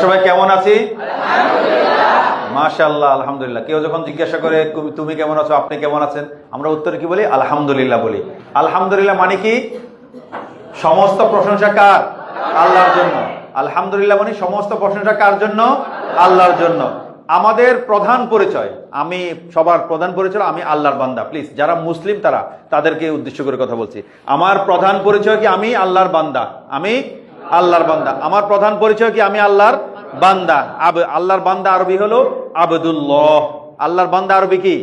সবাই কেমন আছি? মাশাআল্লাহ, আলহামদুলিল্লাহ। কেউ যখন জিজ্ঞাসা করে তুমি কেমন আছো, আপনি কেমন আছেন, আমরা উত্তরে কি বলি? আলহামদুলিল্লাহ বলি। আলহামদুলিল্লাহ মানে কি? সমস্ত প্রশংসা কার? আল্লাহর জন্য। আলহামদুলিল্লাহ মানে সমস্ত প্রশংসা কার জন্য? আল্লাহর জন্য। আমাদের প্রধান পরিচয়, আমি সবার প্রধান পরিচয় আমি আল্লাহর বান্দা। প্লিজ যারা মুসলিম তারা, তাদেরকে উদ্দেশ্য করে কথা বলছি। আমার প্রধান পরিচয় কি? আমি আল্লাহর বান্দা। আমি আল্লাহর বান্দা। আমার প্রধান পরিচয় কি? আমি আল্লাহর বান্দা। আল্লাহর বান্দা আরবি হলো আবদুল্লাহ। আল্লাহর বান্দা আরবি কি?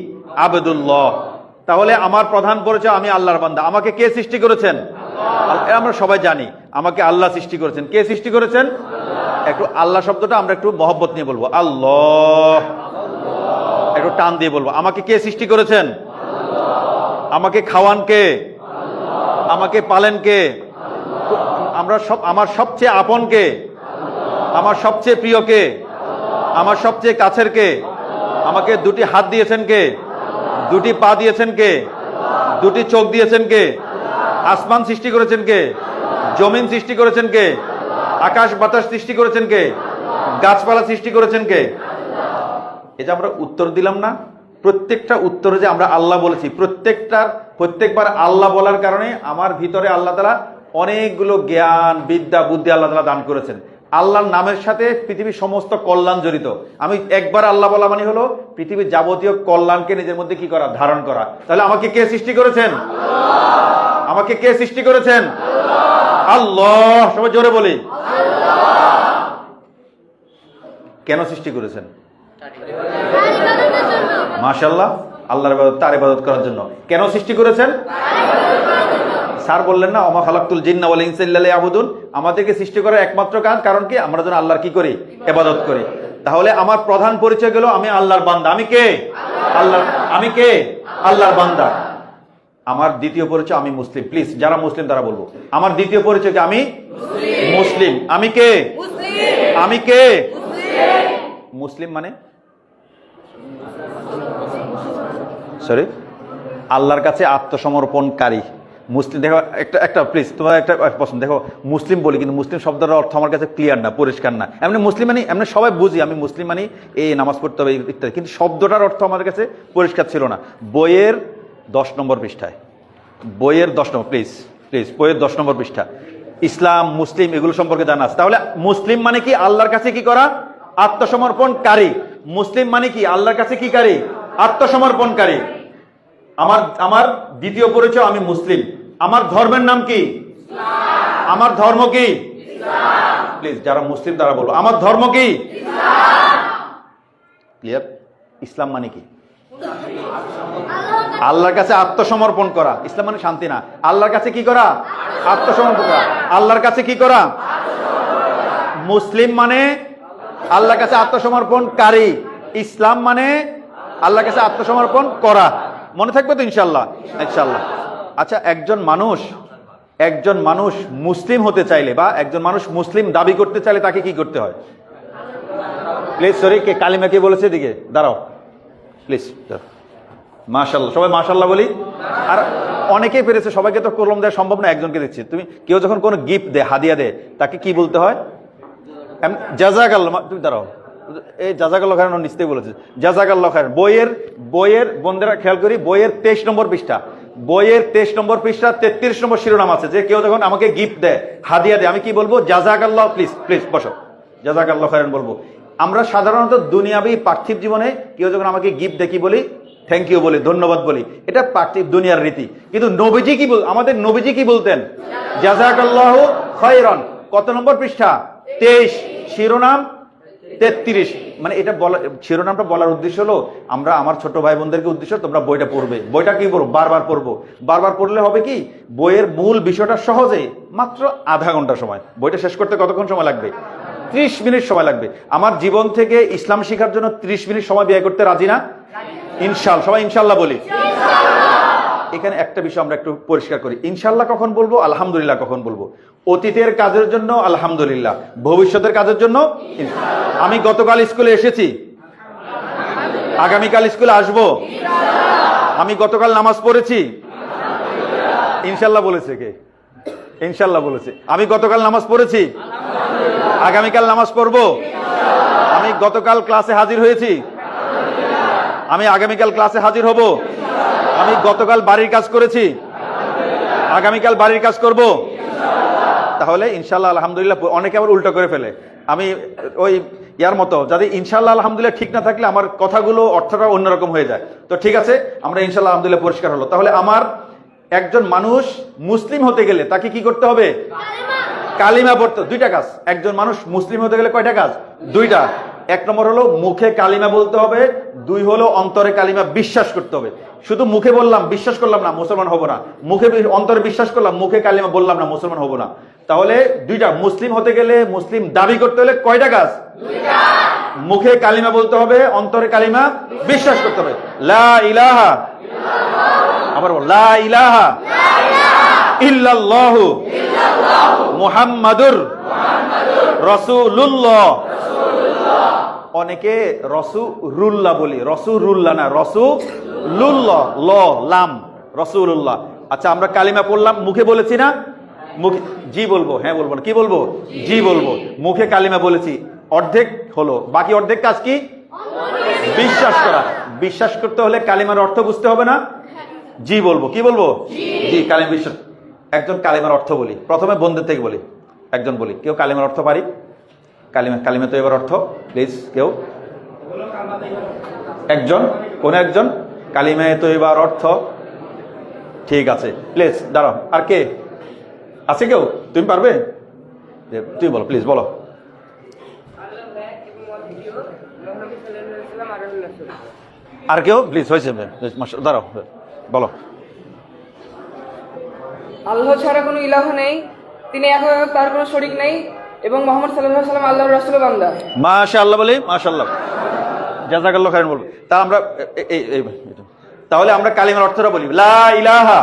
আবদুল্লাহ। তাহলে আমার প্রধান পরিচয় আমি আল্লাহর বান্দা। আমাকে কে সৃষ্টি করেছেন? আমরা সবাই জানি আমাকে আল্লাহ সৃষ্টি করেছেন। কে সৃষ্টি করেছেন? একটু আল্লাহ শব্দটা আমরা একটু মহব্বত নিয়ে বলবো। আল্লাহ, একটু টান দিয়ে বলবো। আমাকে কে সৃষ্টি করেছেন? আমাকে খাওয়ান কে? আমাকে পালেন কে? আমার সবচেয়ে আপন কে? আমার সবচেয়ে প্রিয় কে? আমার সবচেয়ে কাছের কে? আমাকে দুটি হাত দিয়েছেন কে? দুটি পা দিয়েছেন কে? দুটি চোখ দিয়েছেন কে? আসমান সৃষ্টি করেছেন কে? জমিন সৃষ্টি করেছেন কে? আকাশ বাতাস সৃষ্টি করেছেন কে? গাছপালা সৃষ্টি করেছেন কে? এটা আমরা উত্তর দিলাম না? প্রত্যেকটা উত্তরে যে আমরা আল্লাহ বলেছি, প্রত্যেকবার আল্লাহ বলার কারণে আমার ভিতরে আল্লাহ তাআলা অনেকগুলো জ্ঞান, বিদ্যা, বুদ্ধি আল্লাহ তাআলা দান করেছেন। আল্লাহর নামের সাথে পৃথিবীর সমস্ত কল্যাণ জড়িত। আমি একবার আল্লাহ বলা মানে হলো পৃথিবীর যাবতীয় কল্যাণকে নিজের মধ্যে কি করা? ধারণ করা। তাহলে আমাকে কে সৃষ্টি করেছেন? আমাকে কে সৃষ্টি করেছেন? আল্লাহ। সবাই জোরে বলি। কেন সৃষ্টি করেছেন? মাশাআল্লাহ, আল্লাহর ইবাদত, তার ইবাদত করার জন্য। কেন সৃষ্টি করেছেন? স্যার বললেন না, ওমা খালাকতুল জিন্না ওয়াল ইনসা ইল্লা লিয়াবুদুন। আমাদেরকে সৃষ্টি করার একমাত্র কারণ কি? আমরা যেন আল্লাহর কি করি? ইবাদত করি। তাহলে আমার প্রধান পরিচয় গেল আমি আল্লাহর বান্দা। আমি কে? আমি কে? আল্লাহর বান্দা। আমার দ্বিতীয় পরিচয় আমি মুসলিম। প্লিজ যারা মুসলিম তারা বলবো আমার দ্বিতীয় পরিচয় কি? আমি মুসলিম। আমি কে? আমি কে? মুসলিম মানে সরি, আল্লাহর কাছে আত্মসমর্পণকারী। মুসলিম। দেখো একটা প্লিজ তোমার একটা প্রশ্ন। দেখো মুসলিম বলি, কিন্তু মুসলিম শব্দটার অর্থ আমার কাছে ক্লিয়ার না, পরিষ্কার না। এমনি মুসলিম মানে এমনি সবাই বুঝি আমি মুসলিম মানে এই নামাজ পড়তে হবে ইত্যাদি, কিন্তু শব্দটার অর্থ আমাদের কাছে পরিষ্কার ছিল না। বইয়ের 10 নম্বর পৃষ্ঠায়, বইয়ের 10 নম্বর, প্লিজ বইয়ের 10 নম্বর পৃষ্ঠা ইসলাম, মুসলিম এগুলো সম্পর্কে জানা আছে। তাহলে মুসলিম মানে কি? আল্লাহর কাছে কি করা? আত্মসমর্পণকারী। মুসলিম মানে কি? আল্লাহর কাছে কি কারী? আত্মসমর্পণকারী। আমার দ্বিতীয় পরিচয় আমি মুসলিম। আমার ধর্মের নাম কি? আমার ধর্ম কি? প্লিজ যারা মুসলিম তারা বলবো আমার ধর্ম কি? ক্লিয়ার? ইসলাম মানে কি? আল্লাহর কাছে আত্মসমর্পণ করা। ইসলাম মানে শান্তি না। আল্লাহর কাছে কি করা? আত্মসমর্পণ করা। আল্লাহর কাছে কি করা? মুসলিম মানে আল্লাহর কাছে আত্মসমর্পণকারী। ইসলাম মানে আল্লাহর কাছে আত্মসমর্পণ করা। মনে থাকবে তো ইনশাল্লাহ? ইনশাল্লাহ। আচ্ছা, একজন মানুষ মুসলিম হতে চাইলে বা একজন মানুষ মুসলিম দাবি করতে চাইলে তাকে কি করতে হয়? প্লিজ সরি, কে কালিমা কে বলেছে? দিকে দাঁড়াও প্লিজ। মাশাআল্লাহ, সবাই মাশাআল্লাহ বলি। আর অনেকেই পেরেছে, সবাইকে তো কলম দেওয়া সম্ভব না, একজনকে দিচ্ছি। তুমি কেউ যখন কোনো গিফট দেয়, হাদিয়া দেয়, তাকে কি বলতে হয়? জাযাকাল্লাহ। তুমি দাঁড়াও, এই জাযাকাল্লাহ খায়রান নিশ্চয়ই বলেছে জাযাকাল্লাহ খায়রান। বইয়ের বন্ধুরা খেয়াল করি, বইয়ের 23 নম্বর পৃষ্ঠা, বইয়ের 23 নম্বর পৃষ্ঠা 33 নম্বর শিরোনাম আছে যে কেউ যখন আমাকে গিফট দেয়, হাদিয়া দেয়, আমি কি বলবো? জাযাকাল্লাহ। প্লিজ বসো, জাযাকাল্লাহ খায়রান বলবো। আমরা সাধারণত দুনিয়াবি পার্থিব জীবনে কেউ যখন আমাকে গিফট দেয় কি বলি? থ্যাংক ইউ বলি, ধন্যবাদ বলি। এটা পার্থিব দুনিয়ার রীতি। কিন্তু নবীজি কি আমাদের নবীজি কি বলতেন? জাযাকাল্লাহু খায়রান। কত নম্বর পৃষ্ঠা? 23, শিরোনাম 33। মানে এটা বলা, শিরোনামটা বলার উদ্দেশ্য হলো আমরা আমার ছোট ভাই বোনদেরকে উদ্দেশ্য, তোমরা বইটা পড়বে। বইটা কি পড়বো? বারবার পড়বো। বারবার পড়লে হবে কি? বইয়ের মূল বিষয়টা সহজে মাত্র আধা ঘন্টা সময়। বইটা শেষ করতে কতক্ষণ সময় লাগবে? 30 মিনিট সময় লাগবে। আমার জীবন থেকে ইসলাম শেখার জন্য 30 মিনিট সময় ব্যয় করতে রাজি না? ইনশাআল্লাহ। সবাই ইনশাআল্লাহ বলি। এখানে একটা বিষয় আমরা একটু পরিষ্কার করি। ইনশাআল্লাহ কখন বলবো? আলহামদুলিল্লাহ কখন বলবো? অতীতের কাজের জন্য আলহামদুলিল্লাহ, ভবিষ্যতের কাজের জন্য। আমি গতকাল স্কুলে এসেছি, আগামীকাল স্কুলে আসবো। আমি গতকাল নামাজ পড়েছি, ইনশাআল্লাহ বলেছে কে? ইনশাআল্লাহ বলেছে। আমি গতকাল নামাজ পড়েছি, আগামীকাল নামাজ পড়বো। আমি গতকাল ক্লাসে হাজির হয়েছি, আমি আগামীকাল ক্লাসে হাজির হব। আমি গতকাল বাড়ির কাজ করেছি, আগামীকাল বাড়ির কাজ করব। তাহলে ইনশাল্লাহ আলহামদুলিল্লাহ। অনেকে আবার উল্টো করে ফেলে, আমি ওই ইয়ার মতো, যদি ইনশাল্লাহ আলহামদুলিল্লাহ ঠিক না থাকলে আমার কথাগুলো অর্থটা অন্যরকম হয়ে যায়। তো ঠিক আছে, আমরা ইনশাল্লাহ আলহামদুলিল্লাহ পরিষ্কার হলো। তাহলে আমার একজন মানুষ মুসলিম হতে গেলে তাকে কি করতে হবে? কালিমা পড়তে। দুইটা কাজ। একজন মানুষ মুসলিম হতে গেলে কয়টা কাজ? দুইটা। এক নম্বর হলো মুখে কালিমা বলতে হবে, দুই হলো অন্তরে কালিমা বিশ্বাস করতে হবে। শুধু মুখে বললাম বিশ্বাস করলাম না, মুসলমান হব না। মুখে অন্তরে বিশ্বাস করলাম, মুখে কালিমা বললাম না, মুসলমান হব না। তাহলে দুইটা। মুসলিম হতে গেলে, মুসলিম দাবি করতে হলে কয়টা কাজ? মুখে কালিমা বলতে হবে, অন্তরে কালিমা বিশ্বাস করতে হবে। লা ইলাহা, আবার বল, লা ইলাহা ইল্লাল্লাহু মুহাম্মাদুর রাসূলুল্লাহ। অনেকে রসুলুল্লাহ বলি, রসুলুল্লাহ না, রসুলুল্লাহ, ল লাম, রসুলুল্লাহ। আচ্ছা, আমরা কালিমা পড়লাম, মুখে বলেছি না? মুখে জি বলবো, হ্যাঁ বলবো না, কি বলবো? জি বলবো। মুখে কালিমা বলেছি, অর্ধেক হলো, বাকি অর্ধেক কাজ কি? বিশ্বাস করা। বিশ্বাস করতে হলে কালিমার অর্থ বুঝতে হবে না? জি বলবো, কি বলবো? জি, কালিমা বিশ্বাস। একজন কালিমার অর্থ বলি, প্রথমে বন্ধুর থেকে বলি। একজন বলি, কেউ কালিমার অর্থ পারি? কালিমা তো এবার অর্থ, প্লিজ কেউ একজন, কোন একজন? কালিমা তো এবার অর্থ, ঠিক আছে, প্লিজ দাঁড়াও। আর কে আছে? কেউ? তুমি পারবে? তুমি বলো, প্লিজ বলো। আর কেউ? প্লিজ, হয়েছে, দাঁড়াও, বলো। আল্লাহ ছাড়া কোনো ইলাহ নেই, তিনি এক, তার কোনো শরীক নেই, এবং মুহাম্মদ সাল্লাল্লাহু আলাইহি ওয়াসাল্লাম আল্লাহর রাসূল বান্দা। মাশাআল্লাহ বলি, মাশাআল্লাহ, জাযাকাল্লাহু খাইরান বলবো। তাহলে আমরা তাহলে আমরা কালিমার অর্থটা বলি। লা ইলাহা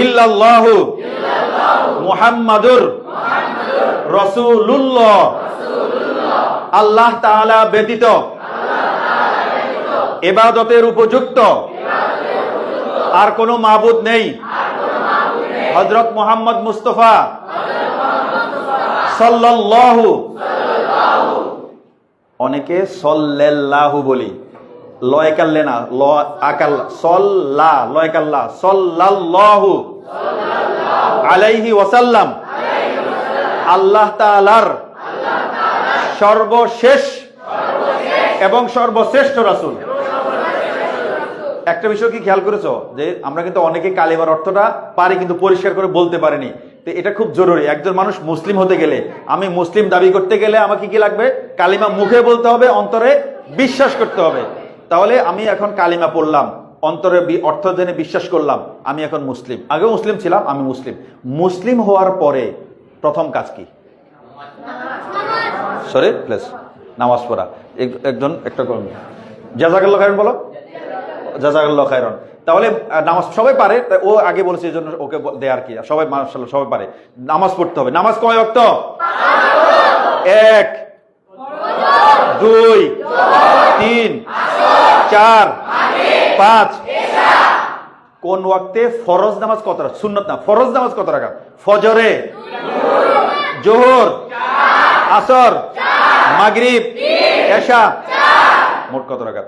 ইল্লাল্লাহু মুহাম্মাদুর রাসূলুল্লাহ। আল্লাহ তাআলা ব্যতীত ইবাদতের উপযুক্ত আর কোনো মাবুদ নেই। হযরত মুহাম্মদ মুস্তাফা সাল্লাল্লাহু, অনেকে সাল্লাল্লাহু বলি, লয় কাল্লে না, ল আকাল, সল্লা, লয় কাল্লা, সাল্লাল্লাহু আলাইহি ওয়াসাল্লাম। আল্লাহ তাআলার সর্বশেষ এবং সর্বশ্রেষ্ঠ রাসূল। একটা বিষয় কি খেয়াল করেছো, যে আমরা কিন্তু অনেকে কালিমার অর্থটা পারি কিন্তু পরিষ্কার করে বলতে পারিনি। তো এটা খুব জরুরি। একজন মানুষ মুসলিম হতে গেলে, আমি মুসলিম দাবি করতে গেলে আমাকে কি লাগবে? কালিমা মুখে বলতে হবে, অন্তরে বিশ্বাস করতে হবে। তাহলে আমি এখন কালিমা পড়লাম, অন্তরে অর্থ জেনে বিশ্বাস করলাম, আমি এখন মুসলিম। আগেও মুসলিম ছিলাম, আমি মুসলিম। মুসলিম হওয়ার পরে প্রথম কাজ কি? সরি প্লিজ, নামাজ পড়া। একজন একটা জাযাকাল্লাহু খাইরান বলো। জাযাকাল্লাহু খাইরান। তাহলে নামাজ সবাই পারে, ও আগে বলেছে এই জন্য ওকে দেয় আর কি। সবাই মাশাআল্লাহ সবাই পারে। নামাজ পড়তে হবে। নামাজ কয় ওয়াক্ত? 1 2 3 4 5। কোন ওয়াক্তে? ফরজ নামাজ কত রাকাত? সুন্নত না, ফরজ নামাজ কত রাকাত? ফজরে, জোহর, আসর, মাগরিব, এশা, মোট কত রাকাত?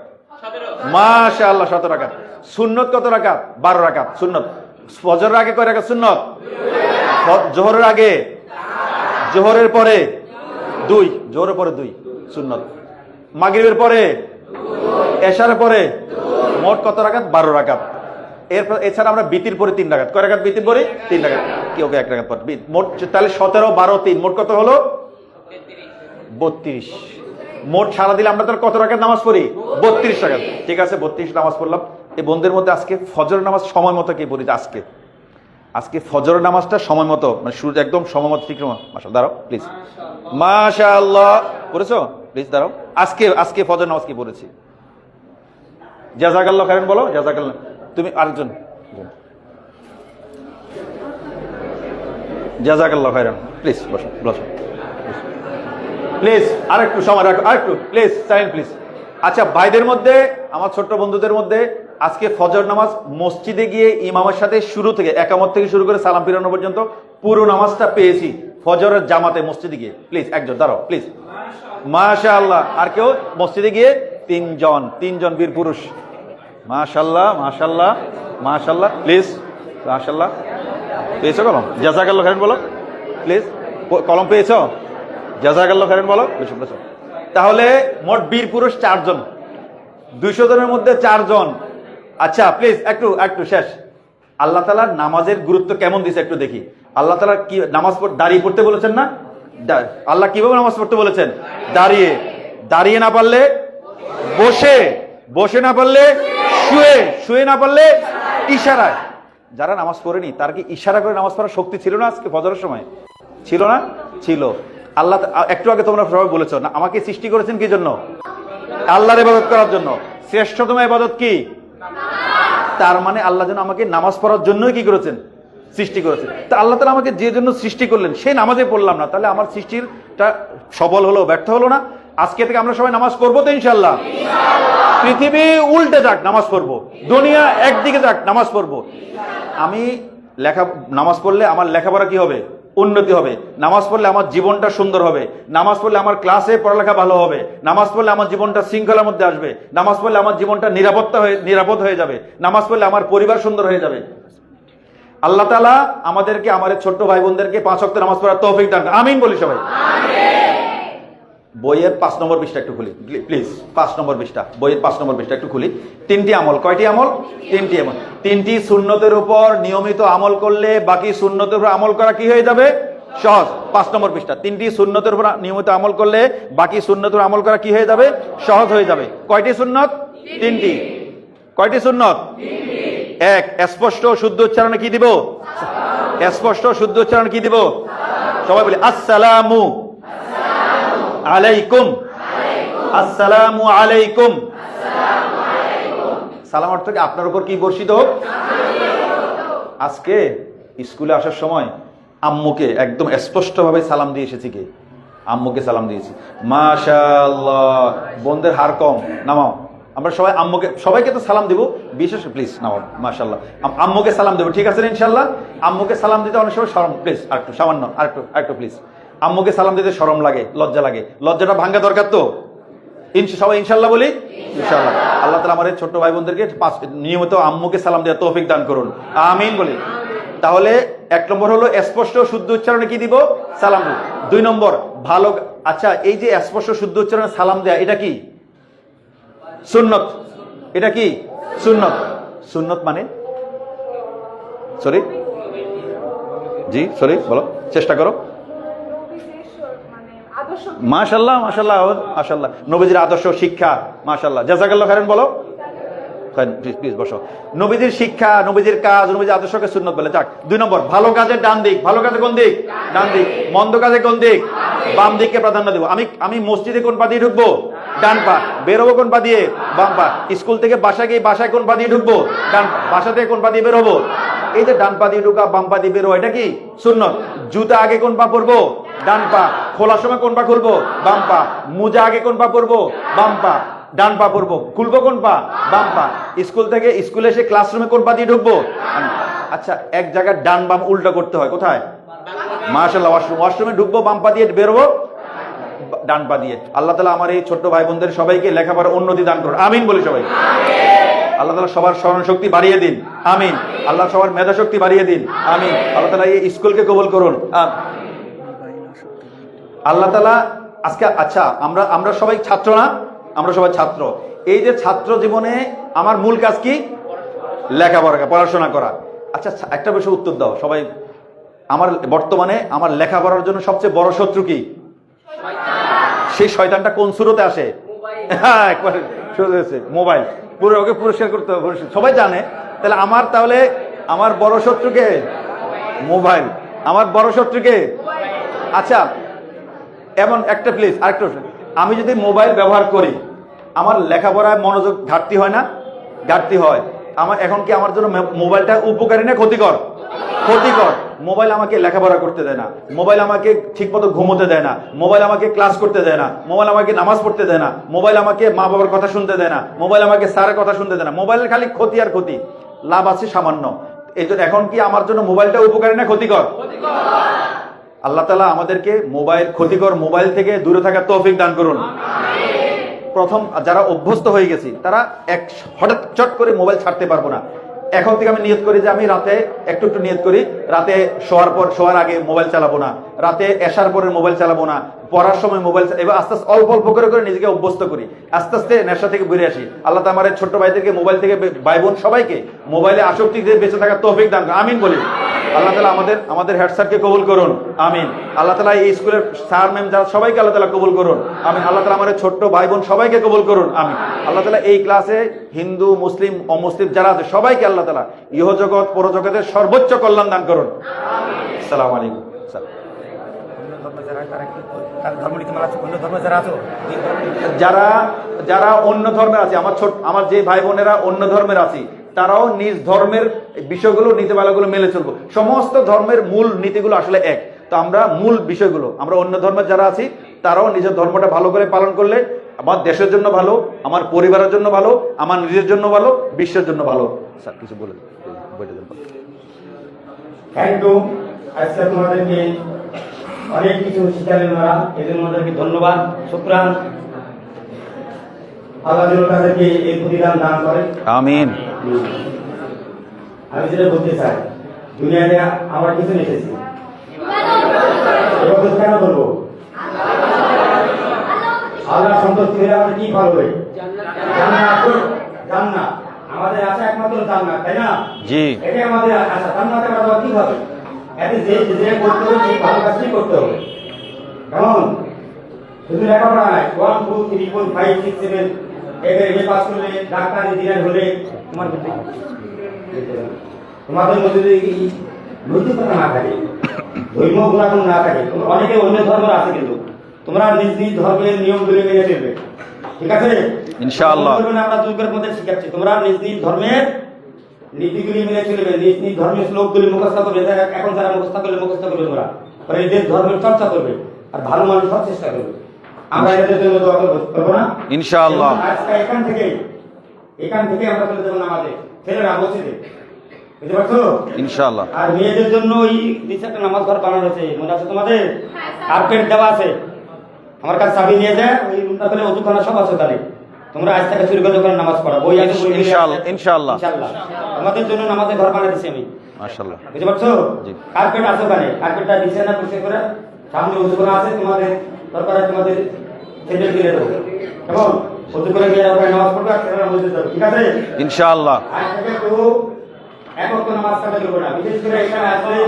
মাশাআল্লাহ 17 রাকাত। সুন্নত কত রাকাত? 12 রাকাত সুন্নত। ফজরের আগে কয় রাকাত সুন্নত? জোহরের আগে, জোহরের পরে 2, জোহরের পরে 2 সুন্নত। মাগরিবের পরে, এশার পরে, মোট কত রাকাত? 12 রাকাত। এরপর এছাড়া আমরা বিতির পরে 3 রাকাত। কয় রাকাত বিতির পরে? 3 রাকাত। কি ওকে 1 রাকাত পর মোট, তাহলে 17 12 3 মোট কত হলো? 32। মোট সারা দিলে আমরা তার কত রাকাত নামাজ পড়ি? 32 রাকাত। ঠিক আছে, 32 নামাজ পড়লাম। এই বন্ধের মধ্যে আজকে ফজর নামাজ সময় মতো কে পড়ি? আজকে ফজর নামাজটা সময় মতো, মানে সূর্য একদম সময় মতো, ঠিক না? মাশাআল্লাহ, দাঁড়াও প্লিজ। মাশাআল্লাহ পড়েছো? প্লিজ দাঁড়াও। আজকে ফজর নামাজ কি পড়েছি? জাযাকাল্লাহু খাইরান বলো। জাযাকাল্লাহ। তুমি আরেকজন, জাযাকাল্লাহু খাইরান। প্লিজ বসো, বসো প্লিজ। আরেকটু সময় রাখো, আরেকটু প্লিজ, সাইলেন্ট প্লিজ। আচ্ছা, ভাইদের মধ্যে, আমার ছোট্ট বন্ধুদের মধ্যে আজকে ফজর নামাজ মসজিদে গিয়ে ইমামের সাথে শুরু থেকে, একামত থেকে শুরু করে সালাম ফিরানো পর্যন্ত পুরো নামাজটা পেয়েছি ফজরের জামাতে মসজিদে গিয়ে? প্লিজ একজন দাঁড়াও প্লিজ। মাশাআল্লাহ। আর কেউ? মসজিদে গিয়ে তিনজন বীর পুরুষ। মাশাআল্লাহ মাশাআল্লাহ মাশাআল্লাহ। প্লিজ মাশাআল্লাহ। পেয়েছো কলম? জাযাকাল্লাহ খাইরান বলো প্লিজ। কলম পেয়েছো? জাযাকাল্লাহ খাইরান বলো। তাহলে মোট বীর পুরুষ 4 জন, 200 জনের মধ্যে 4 জন। আচ্ছা প্লিজ একটু শেষ। আল্লাহ তাআলা নামাজের গুরুত্ব কেমন দিয়েছে একটু দেখি। আল্লাহ তাআলা কি নামাজ দাঁড়িয়ে পড়তে বলেছেন না? আল্লাহ কিভাবে নামাজ পড়তে বলেছেন? দাঁড়িয়ে না পারলে বসে না পারলে শুয়ে না পারলে ইশারায়। যারা নামাজ পড়েনি তার কি ইশারা করে নামাজ পড়ার শক্তি ছিল না? আজকে ফজরের সময় ছিল না? ছিল। আল্লাহ একটু আগে তোমরা সবাই বলেছো না, আমাকে সৃষ্টি করেছেন কি জন্য? আল্লাহর ইবাদত করার জন্য। শ্রেষ্ঠতম ইবাদত কি? তার মানে আল্লাহ যেন আমাকে নামাজ পড়ার জন্যই কি করেছেন? সৃষ্টি করেছেন। তা আল্লাহ তাআলা আমাকে যে জন্য সৃষ্টি করলেন সেই নামাজে পড়লাম না, তাহলে আমার সৃষ্টিটা সফল হলো ব্যর্থ হলো না? আজকে থেকে আমরা সবাই নামাজ পড়বো তো ইনশাআল্লাহ? পৃথিবী উল্টে যাক নামাজ পড়বো, দুনিয়া একদিকে যাক নামাজ পড়বো। আমি নামাজ পড়লে আমার লেখাপড়া কি হবে? উন্নতি হবে। নামাজ পড়লে আমার জীবনটা সুন্দর হবে। নামাজ পড়লে আমার ক্লাসে পড়ালেখা ভালো হবে। নামাজ পড়লে আমার জীবনটা শৃঙ্খলার মধ্যে আসবে। নামাজ পড়লে আমার জীবনটা নিরাপদ হয়ে যাবে। নামাজ পড়লে আমার পরিবার সুন্দর হয়ে যাবে। আল্লাহ তাআলা আমাদেরকে, আমাদের ছোট্ট ভাই বোনদেরকে 5 ওয়াক্ত নামাজ পড়ার তৌফিক দান করুন। আমিন বলি সবাই। বইয়ের 5 নম্বর পৃষ্ঠা একটু খুলি প্লিজ। 5 নম্বর পৃষ্ঠা, বইয়ের 5 নম্বর পৃষ্ঠা একটু খুলি। 3টি আমল। কয়টি আমল? 3টি আমল। 3টি সুন্নতের উপর নিয়মিত আমল করলে বাকি সুন্নতের উপর আমল করা কি হয়ে যাবে? সহজ। 5 নম্বর পৃষ্ঠা। 3টি সুন্নতের উপর নিয়মিত আমল করলে বাকি সুন্নতের আমল করা কি হয়ে যাবে? সহজ হয়ে যাবে। কয়টি সুন্নত? 3টি। কয়টি সুন্নত? 1, স্পষ্ট শুদ্ধ উচ্চারণে কি দিব? স্পষ্ট শুদ্ধ উচ্চারণে কি দিব? সবাই বলি আসসালামু আলাইকুম। আসসালামু আলাইকুম। সালাম অর্থ কি? আপনার উপর কি বর্ষিত হোক। আজকে স্কুলে আসার সময় আম্মুকে একদম স্পষ্টভাবে সালাম দিয়ে এসেছি। কে? আম্মুকে সালাম দিয়েছি। মাশাআল্লাহ। বোনদের হার কম, নামাও। আমরা সবাই আম্মুকে, সবাইকে তো সালাম দিব, বিশেষ প্লিজ নামাও। মাশাআল্লাহ। আম্মুকে সালাম দেবো, ঠিক আছে ইনশাআল্লাহ? আম্মুকে সালাম দিতে অনেক সময় শরম, প্লিজ আরেকটু সামান্য আরেকটু প্লিজ। আম্মুকে সালাম দিতে শরম লাগে, লজ্জা লাগে। লজ্জাটা ভাঙা দরকার তো। সবাই ইনশাআল্লাহ বলি। ইনশাআল্লাহ। আল্লাহ তাআলা আমাদের ছোট্ট ভাই বোনদেরকে নিয়মিত আম্মুকে সালাম দেওয়ার তৌফিক দান করুন। আমিন বলি। তাহলে 1 নম্বর হলো স্পষ্ট শুদ্ধ উচ্চারণে কি দিব? সালাম দিব। 2 নম্বর ভালো। আচ্ছা, এই যে স্পষ্ট শুদ্ধ উচ্চারণে সালাম দেয়া, এটা কি? সুন্নত। এটা কি? সুন্নত। সুন্নত মানে সরি বলো, চেষ্টা করো। মাশাআল্লাহ মাশাআল্লাহ মাশাআল্লাহ। নবীজির আদর্শ শিক্ষা। মাশাআল্লাহ। জাযাকাল্লাহ খাইরান বলো। প্লিজ বসো। নবীজির শিক্ষা, নবীজির কাজ, নবীজির আদর্শকে সুন্নত বলে। যাক। 2 নম্বর ভালো কাজের ডান দিক। ভালো কাজে কোন দিক? ডান দিক। মন্দ কাজে কোন দিক? বাম দিককে প্রাধান্য দেব। আমি মসজিদে কোন পা দিয়ে ঢুকবো? ডান পা। বেরোবো কোন পা দিয়ে? বাম পা। স্কুল থেকে বাসায় গিয়ে বাসায় কোন পা দিয়ে ঢুকবো? ডান পা। বাসা থেকে কোন পা দিয়ে বের হবো? এই যে ডান পা দিয়ে ঢুকা, বাম পা দিয়ে বের হওয়া, এটা কি? সুন্নত। জুতা আগে কোন পা পরবো? ডান পা। খোলার সময় কোন পা খুলবো? বাম পা। মোজা আগে কোন পা পরবো? বাম পা। ডান পা পরবো। খুলবো কোন পা? বাম পা। স্কুলে এসে ক্লাসরুমে কোন পা দিয়ে ঢুকবো? আচ্ছা, এক জায়গায় ডান বাম উল্টা করতে হয়। কোথায়? মাশাআল্লাহ। ওয়াশরুমে ঢুকবো বাম পা দিয়ে, বেরোবো ডান পা দিয়ে। আল্লাহ তাআলা আমার এই ছোট্ট ভাই বোনদের সবাইকে লেখাপড়ার উন্নতি দান করুন। আমিন বলি সবাই। আল্লাহ তাআলা সবার স্মরণ শক্তি বাড়িয়ে দিন। আমিন। আল্লাহ সবার মেধা শক্তি বাড়িয়ে দিন। আমিন। আল্লাহ তাআলা এই স্কুলকে কবুল করুন। আল্লাহ তাআলা আজকে, আচ্ছা, আমরা সবাই ছাত্র না? আমরা সবাই ছাত্র। এই যে ছাত্র জীবনে আমার মূল কাজ কি? পড়াশোনা করা। আচ্ছা, একটা বিষয় উত্তর দাও সবাই। বর্তমানে আমার লেখাপড়ার জন্য সবচেয়ে বড় শত্রু কি? সেই শয়তানটা কোন সুরতে আসে? হ্যাঁ, একবারে শুরু হয়েছে মোবাইল। ওকে পুরস্কার করতে হবে, সবাই জানে। তাহলে আমার বড় শত্রুকে মোবাইল। আমার বড় শত্রুকে, আচ্ছা, এমন একটা প্লিজ আরেকটা, আমি যদি মোবাইল ব্যবহার করি আমার লেখাপড়ায় মনোযোগ ঘাটতি হয় না? ঘাটতি হয়। এখন কি আমার জন্য মোবাইলটা উপকারী না ক্ষতিকর? ক্ষতিকর। মোবাইল আমাকে লেখাপড়া করতে দেয় না, মোবাইল আমাকে ঠিকমতো ঘুমোতে দেয় না, মোবাইল আমাকে ক্লাস করতে দেয় না, মোবাইল আমাকে নামাজ পড়তে দেয় না, মোবাইল আমাকে মা বাবার কথা শুনতে দেয় না, মোবাইল আমাকে স্যারের কথা শুনতে দেয় না। মোবাইলের খালি ক্ষতি আর ক্ষতি, লাভ আছে সামান্য। এই জন্য এখন কি আমার জন্য মোবাইলটা উপকারী না ক্ষতিকর? আল্লাহ তাআলা আমাদেরকে ক্ষতিকর মোবাইল থেকে দূরে থাকার তৌফিক দান করুন। প্রথম যারা অভ্যস্ত হয়ে গেছি তারা হঠাৎ চট করে মোবাইল ছাড়তে পারবো না। এখন থেকে আমি নিয়ত করি যে আমি রাতে একটু নিয়ত করি, রাতে শোয়ার আগে মোবাইল চালাবো না, রাতে এশার পরে মোবাইল চালাবো না, পড়ার সময় মোবাইল, এবার আস্তে আস্তে অল্প অল্প করে নিজেকে অভ্যস্ত করি, আস্তে আস্তে নেশা থেকে বেরিয়ে আসি। আল্লাহ তাআলা আমার ছোট্ট ভাইদেরকে মোবাইল থেকে, ভাই বোন সবাইকে মোবাইলে আসক্তি দিয়ে বেঁচে থাকার তৌফিক দান করুন, আমিন বলি। আল্লাহ তাআলা আমাদের হেড স্যারকে কবুল করুন, আমিন। আল্লাহ তাআলা এই স্কুলের স্যার ম্যাম যারা সবাইকে আল্লাহ তাআলা কবুল করুন, আমিন। আল্লাহ তাআলা আমাদের ছোট্ট ভাই বোন সবাইকে কবুল করুন, আমিন। আল্লাহ তাআলা এই ক্লাসে হিন্দু মুসলিম অমুসলিম যারা আছে সবাইকে আল্লাহ তাআলা ইহজগৎ পরজগতের সর্বোচ্চ কল্যাণ দান করুন। আসসালামু আলাইকুম। যারা অন্য ধর্মের আছে, আমার যে ভাই বোনেরা অন্য ধর্মের আছে তারাও নিজ ধর্মের বিষয়গুলো নীতিমালাগুলো মেনে চলবো। সমস্ত ধর্মের মূল নীতিগুলো আসলে এক। তো আমরা মূল বিষয়গুলো, আমরা অন্য ধর্মের যারা আছি তারাও নিজের ধর্মটা ভালো করে পালন করলে আমার দেশের জন্য ভালো, আমার পরিবারের জন্য ভালো, আমার নিজের জন্য ভালো, বিশ্বের জন্য ভালো। স্যার কিছু বলেন। Thank you. আজকে তোমাদেরকে অনেক কিছু শিখালেন ওরা, এজন্য ওদেরকে ধন্যবাদ, শুকরান। আল্লাহ যেন তাদেরকে এই প্রতিদান দান করে, আমিন। আমি যেটা বলতে চাই, দুনিয়াতে আমার কিছু এসেছি, এবার কেন বলবো? আল্লাহ সন্তুষ্টি হলে আমাদের কি ফল হবে? জান্নাত। আমাদের আশা একমাত্র জান্নাত, তাই না? জি, এটাই আমাদের আশা। জান্নাতে আমরা কি হবে? এতে যে করতে হবে সেই ভালো কাজই করতে হবে। কেমন? শুধু লেখাপড়া নয়, 1 2 3 4 5 6 7 এমএ পাস করলে, ডাক্তার ইঞ্জিনিয়ার হলে তোমাদের মধ্যে যদি নৈতিকতা না থাকে, ধর্ম গুণাগুণ না থাকে, অনেকে অন্য ধর্মের আছে কিন্তু তোমরা নিজ নিজ ধর্মের নিয়মগুলি মেনে চলবে, ঠিক আছে? ইনশাআল্লাহ। আমরা যুগের মধ্যে শিখাচ্ছি, তোমরা নিজ নিজ ধর্মের নীতিগুলি মেনে চলবে, নিজ নিজ ধর্মের শ্লোকগুলি মুখস্থ করবে। এখন যারা মুখস্থ করবে তোমরা নিজের ধর্মের চর্চা করবে আর ভালো মানুষ হওয়ার চেষ্টা করবে। আমরা এদের জন্য দোয়া করবো না ইনশাআল্লাহ। আজকে এখান থেকে আমরা চলে যাবো নামাজে, ছেলেরা বসে বুঝতে পারছো ইনশাআল্লাহ। আর মেয়েদের জন্য ওই নিচে একটা নামাজ ঘর বানানো হয়েছে, মনে আছে তোমাদের? কার্পেট দেওয়া আছে, আমার কাছে চাবি নিয়ে যায়, ওই রুমটা ফেলে ওযুখানা সব আছে। তাহলে তোমরা আজ থেকে শুরু করে ওখানে নামাজ পড়া, বই আছে ইনশাআল্লাহ। ইনশাআল্লাহ আমাদের জন্য নামাজের ঘর বানিয়ে দিচ্ছি আমি, মাশাআল্লাহ, বুঝতে পারছো? কার্পেট আছে ওখানে, কার্পেটটা বিছানা পরিষ্কার করে সামনে ওযুখানা আছে, তোমাদের দরকার তোমাদের ছেলে দিয়ে দেবো, কেমন? ওযু করে গিয়ে ওখানে নামাজ পড়বে আর ছেলেরা মসজিদে যাবে, ঠিক আছে ইনশাআল্লাহ। আজ থেকে তো এক ওয়াক্ত নামাজ কাজে করবে না, বিশেষ করে এখানে আসলে